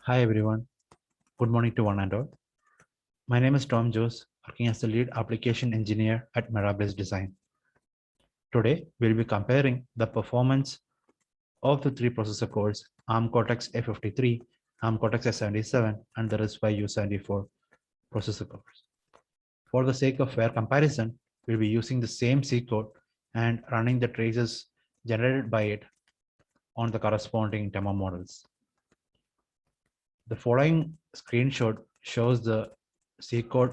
Hi everyone, good morning to one and all. My name is Tom Jose, working as the lead application engineer at Mirabilis Design. Today, we'll be comparing the performance of the three processor cores ARM Cortex-A53, ARM Cortex-A77, and the RISC-V U74 processor cores. For the sake of fair comparison, we'll be using the same C code and running the traces generated by it on the corresponding demo models. The following screenshot shows the C code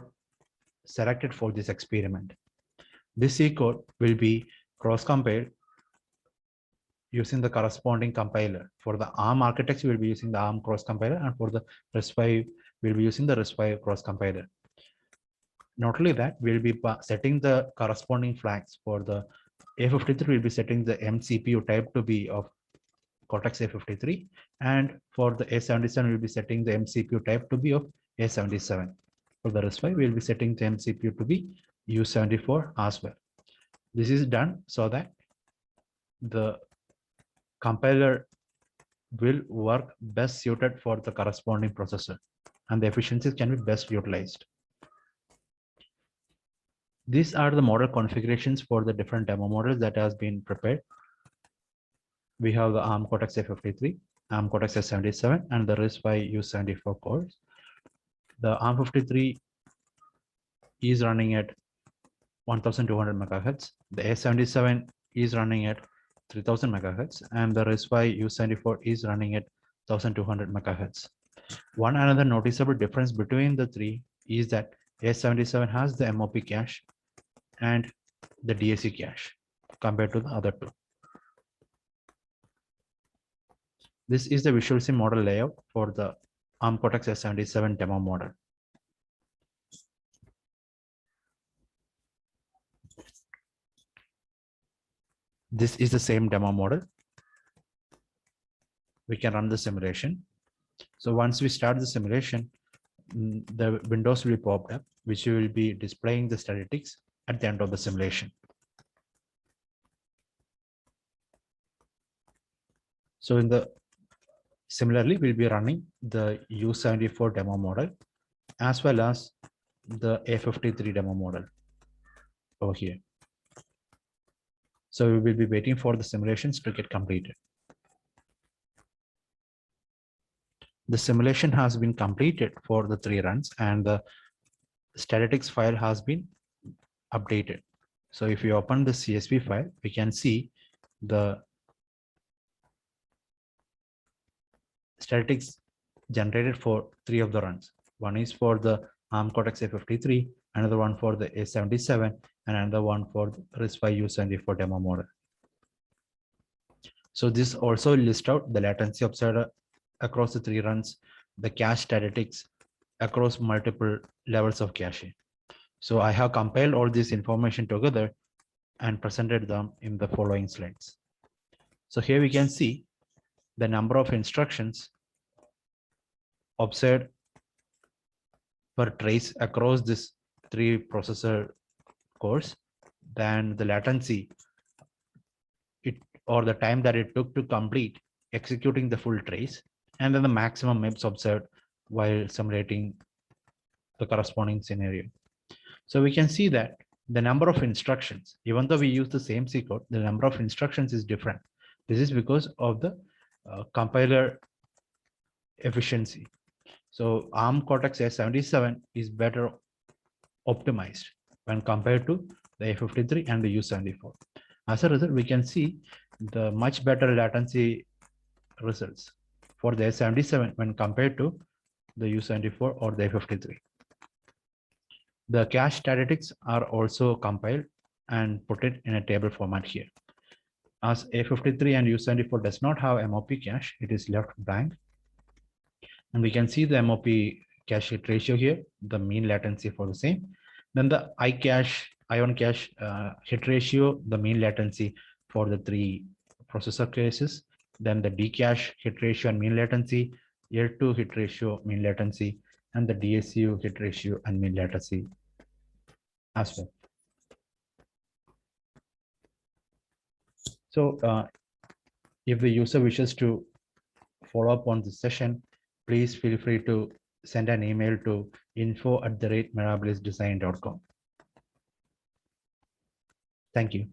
selected for this experiment. This C code will be cross-compiled using the corresponding compiler. For the ARM architecture, we'll be using the ARM cross-compiler, and for the RISC-V, we'll be using the RISC-V cross-compiler. Not only that, we'll be setting the corresponding flags. For the A53, we'll be setting the MCPU type to be of Cortex A53, and for the A77, we'll be setting the MCPU type to be of A77. For the RISC-V, we'll be setting the MCPU to be U74 as well. This is done so that the compiler will work best suited for the corresponding processor and the efficiencies can be best utilized. These are the model configurations for the different demo models that has been prepared. We have the ARM Cortex A53, ARM Cortex A77, and the RISC-V U74 cores. The ARM 53 is running at 1200 megahertz. The A77 is running at 3000 megahertz, and the RISC-V U74 is running at 1200 megahertz. One another noticeable difference between the three is that A77 has the MOP cache and the DAC cache compared to the other two. This is the Visual Sim model layout for the ARM Cortex A77 demo model. This is the same demo model. We can run the simulation. So once we start the simulation, the windows will be popped up, which will be displaying the statistics at the end of the simulation. So similarly, we'll be running the U74 demo model as well as the A53 demo model over here. So we will be waiting for the simulations to get completed. The simulation has been completed for the 3 runs and the statistics file has been updated. So if you open the CSV file, we can see the statistics generated for 3 of the runs. One is for the ARM Cortex A53, another one for the A77, and another one for the RISC-V U74 demo model. So this also lists out the latency observed across the 3 runs, the cache statistics across multiple levels of cache. So I have compiled all this information together and presented them in the following slides. So here we can see the number of instructions observed per trace across this 3 processor cores, then the latency or the time that it took to complete executing the full trace, and then the maximum MIPS observed while simulating the corresponding scenario. So we can see that the number of instructions, even though we use the same C code, the number of instructions is different. This is because of the compiler efficiency. So ARM Cortex A77 is better optimized when compared to the A53 and the U74. As a result, we can see the much better latency results for the A77 when compared to the U74 or the A53. The cache statistics are also compiled and put it in a table format here. As A53 and U74 does not have MOP cache, it is left blank. And we can see the MOP cache hit ratio here, the mean latency for the same. Then the ion cache hit ratio, the mean latency for the 3 processor cases. Then the D-cache hit ratio and mean latency, L2 hit ratio, mean latency, and the DSU hit ratio and mean latency as well. So if the user wishes to follow up on this session, please feel free to send an email to info@mirabilisdesign.com. Thank you.